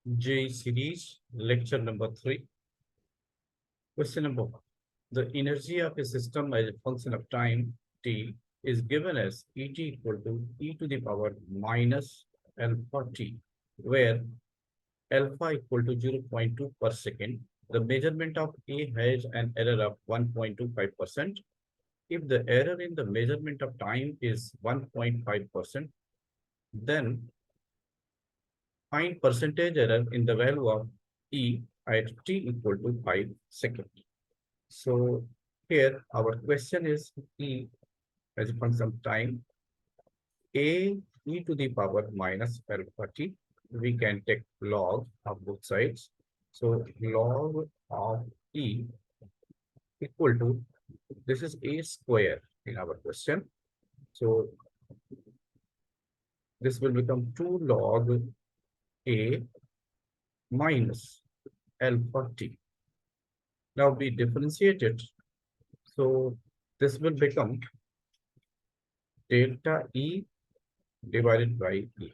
JEE Series Lecture number 3. Question number 1. The energy of a system as a function of time t is given as Et equal to e to the power minus alpha t, where alpha equal to 0.2 per second. The measurement of A has an error of 1.25%. If the error in the measurement of time is 1.5%, then find percentage error in the value of E at t equal to 5 seconds. So here our question is E as a function of time, A e to the power minus alpha t. We can take log of both sides. So log of E equal to, this is A square in our question. So this will become 2 log A minus alpha t. Now we differentiate it. So this will become delta E divided by E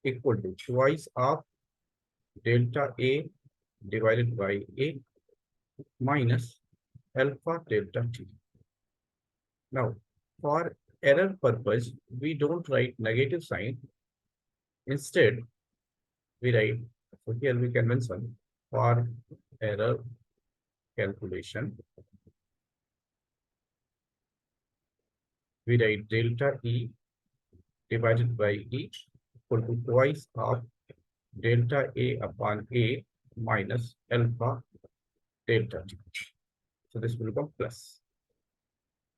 equal to twice of delta A divided by A minus alpha delta T. Now, for error purpose, we don't write negative sign. Instead, we write, so here we can mention for error calculation, we write delta E divided by E equal to twice of delta A upon A minus alpha delta T. So this will become plus.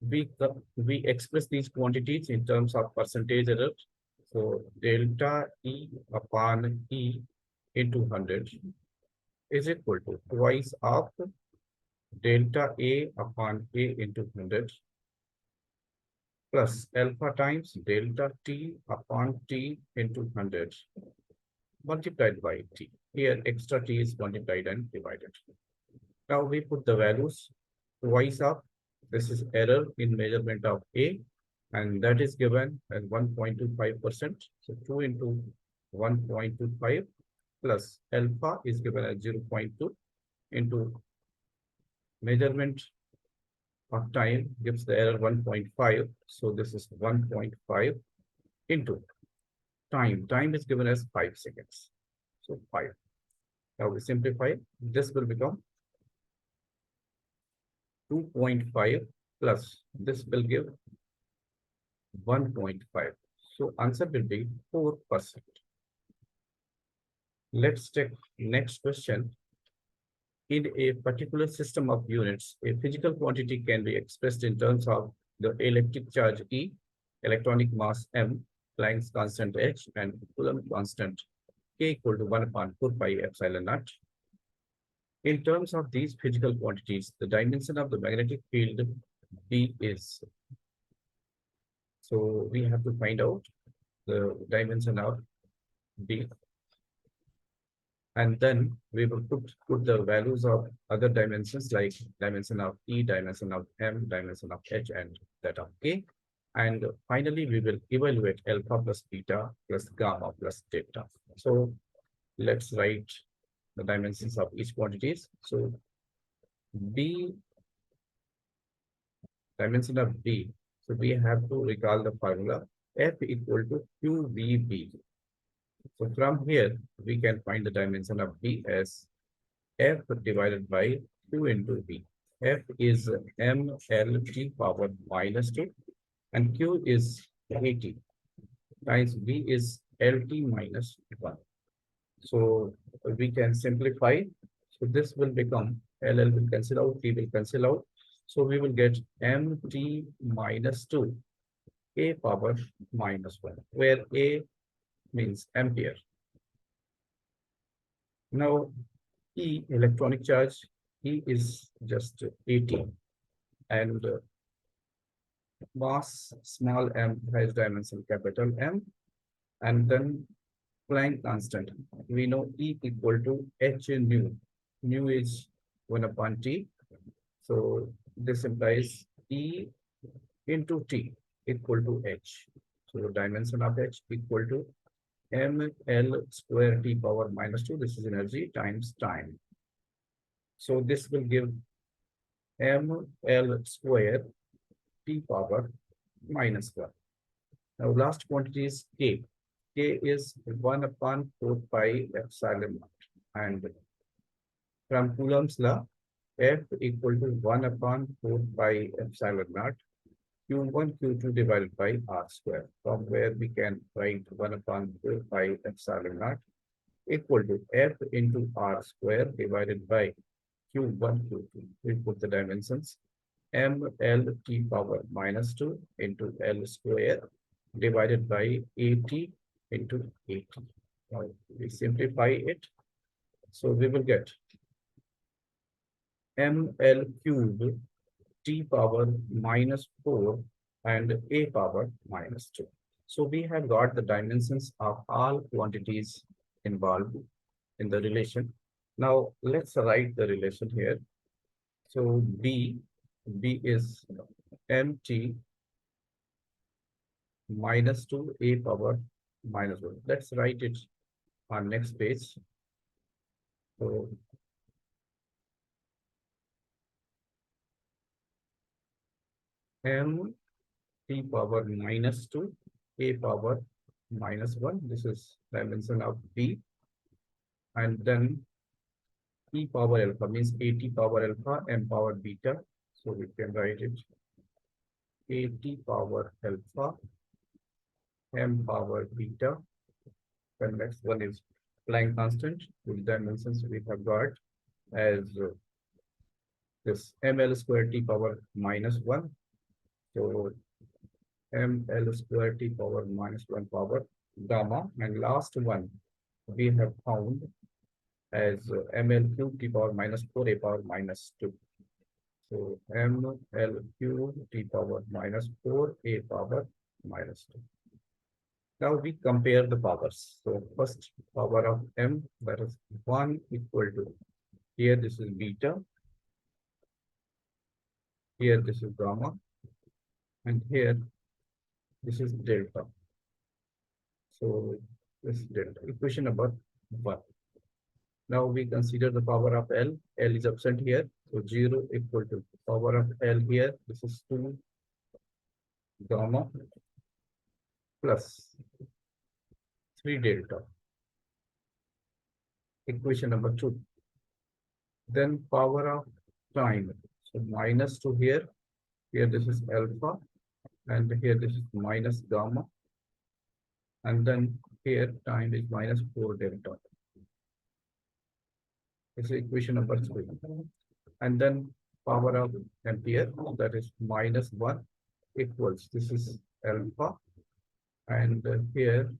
We express these quantities in terms of percentage error. So delta E upon E into 100 is equal to twice of delta A upon A into 100 plus alpha times delta T upon T into 100 multiplied by T. Here extra T is multiplied and divided. Now we put the values twice of, this is error in measurement of A, and that is given as 1.25%. So 2 into 1.25 plus alpha is given as 0.2 into measurement of time gives the error 1.5. So this is 1.5 into time. Time is given as 5 seconds. So 5. Now we simplify. This will become 2.5 plus this will give 1.5. So answer will be 4%. Let's take next question. In a particular system of units, a physical quantity can be expressed in terms of the electric charge E, electronic mass M, Planck's constant H, and Coulomb constant K equal to 1 upon 4 pi epsilon naught. In terms of these physical quantities, the dimension of the magnetic field B is. So we have to find out the dimension of B. And then we will put the values of other dimensions like dimension of E, dimension of M, dimension of H, and that of K. And finally, we will evaluate alpha plus beta plus gamma plus delta. So let's write the dimensions of each quantities. So B, dimension of B. So we have to recall the formula F equal to QVB. So from here, we can find the dimension of B as F divided by 2 into B. F is MLT power minus 2 and Q is 80 times B is LT minus 1. So we can simplify. So this will become LL will cancel out, T will cancel out. So we will get MT minus 2 A power minus 1, where A means ampere. Now E, electronic charge, E is just 18 and mass small m has dimension capital M, and then Planck constant. We know E equal to H nu. Nu is 1 upon T. So this implies E into T equal to H. So the dimension of H equal to ml square t power minus 2. This is energy times time. So this will give ml square t power minus 1. Now last quantity is k. K is 1 upon 4 pi epsilon naught. And from Coulomb's law, F equal to 1 upon 4 pi epsilon naught Q1 Q2 divided by R square, from where we can write 1 upon 4 pi epsilon naught equal to F into R square divided by Q1 Q2. We put the dimensions ml t power minus 2 into L square divided by 80 into 80. Now we simplify it. So we will get ml cube t power minus 4 and a power minus 2. So we have got the dimensions of all quantities involved in the relation. Now let's write the relation here. So B is mt minus 2 a power minus 1. Let's write it on next page. So m t power minus 2 a power minus 1. This is dimension of B. And then e power alpha means at power alpha m power beta. So we can write it at power alpha m power beta. The next one is Planck constant, whose dimensions we have got as this ml square t power minus 1. So ml square t power minus 1 power gamma. And last one we have found as ml cube t power minus 4 a power minus 2. So ml cube t power minus 4 a power minus 2. Now we compare the powers. So first power of m, that is 1 equal to, here this is beta, here this is gamma, and here this is delta. So this is delta. Equation number 1. Now we consider the power of L. L is absent here. So 0 equal to power of L here. This is 2 gamma plus 3 delta. Equation number 2. Then power of time. So minus 2 here. Here this is alpha. And here this is minus gamma. And then here time is minus 4 delta. This is equation number 3. And then power of ampere, that is minus 1 equals, this is alpha. And here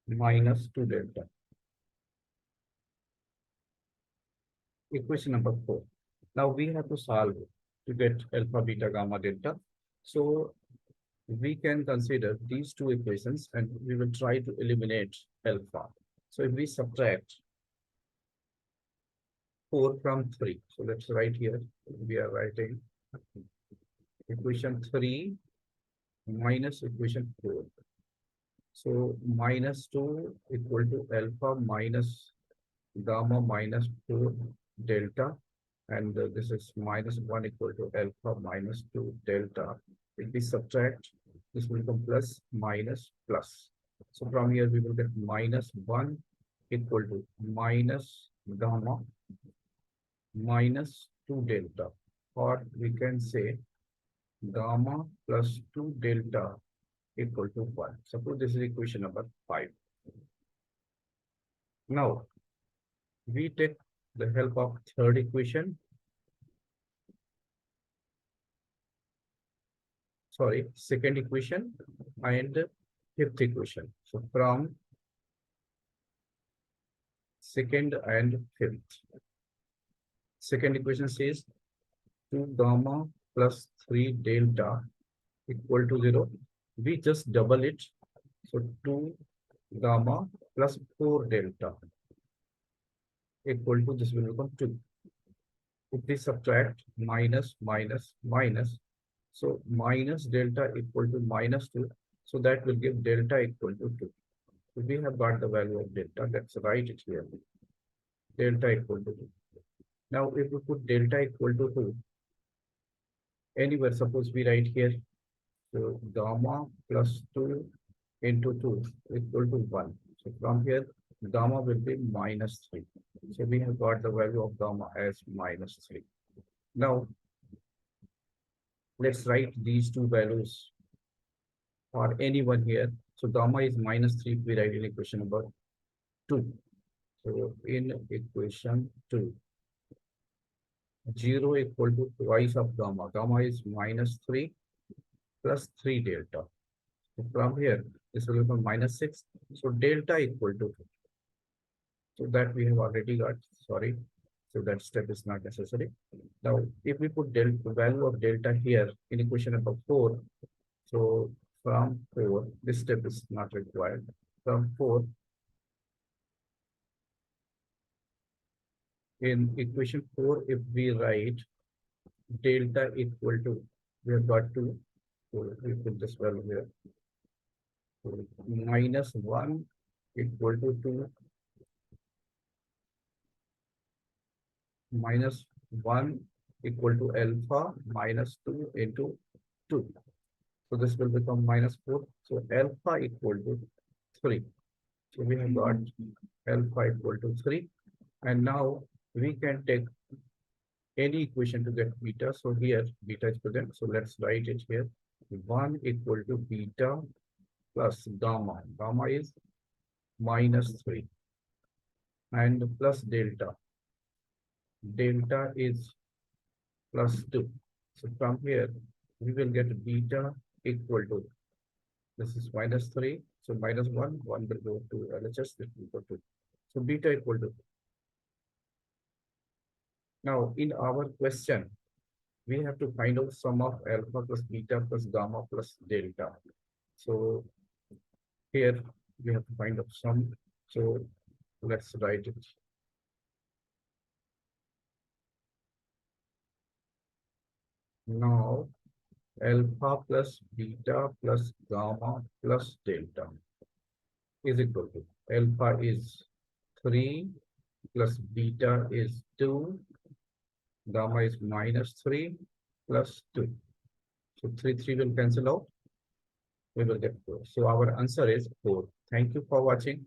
minus 2 delta. Equation number 4. Now we have to solve to get alpha, beta, gamma, delta. So we can consider these two equations and we will try to eliminate alpha. So if we subtract 4 from 3, so let's write here, we are writing equation 3 minus equation 4. So minus 2 equal to alpha minus gamma minus 4 delta, and this is minus 1 equal to alpha minus 2 delta. If we subtract, this will become plus minus plus. So from here we will get minus 1 equal to minus gamma minus 2 delta, or we can say gamma plus 2 delta equal to 1. Suppose this is equation number 5. Now we take the help of third equation. Sorry, second equation and fifth equation. So from second and fifth. Second equation says 2 gamma plus 3 delta equal to 0. We just double it. So 2 gamma plus 4 delta equal to, this will become 2. If we subtract minus minus minus, so minus delta equal to minus 2. So that will give delta equal to 2. We have got the value of delta. Let's write it here. Delta equal to 2. Now, if we put delta equal to 2, anywhere, suppose we write here, so gamma plus 2 into 2 equal to 1. So from here, gamma will be minus 3. So we have got the value of gamma as minus 3. Now, let's write these two values for anyone here. So gamma is minus 3 if we write in equation number 2. So in equation 2, 0 equal to twice of gamma. Gamma is minus 3 plus 3 delta. So from here, this will become minus 6. So delta equal to 2. So that we have already got, sorry. So that step is not necessary. Now, if we put delta value of delta here in equation number 4, so from 4, this step is not required. From 4, in equation 4, if we write delta equal to, we have got 2, so we put this value here. So minus 1 equal to 2, minus 1 equal to alpha minus 2 into 2. So this will become minus 4. So alpha equal to 3. So we have got alpha equal to 3. And now we can take any equation to get beta. So here beta is present. So let's write it here. 1 equal to beta plus gamma. Gamma is minus 3. And plus delta. Delta is plus 2. So from here, we will get beta equal to, this is minus 3. So minus 1 will go to LHS, this will go to. So beta equal to. Now, in our question, we have to find out sum of alpha plus beta plus gamma plus delta. So here we have to find out sum. So let's write it. Now, alpha plus beta plus gamma plus delta is equal to, alpha is 3 plus beta is 2, gamma is minus 3 plus 2. So 3 will cancel out. We will get 4. So our answer is 4. Thank you for watching.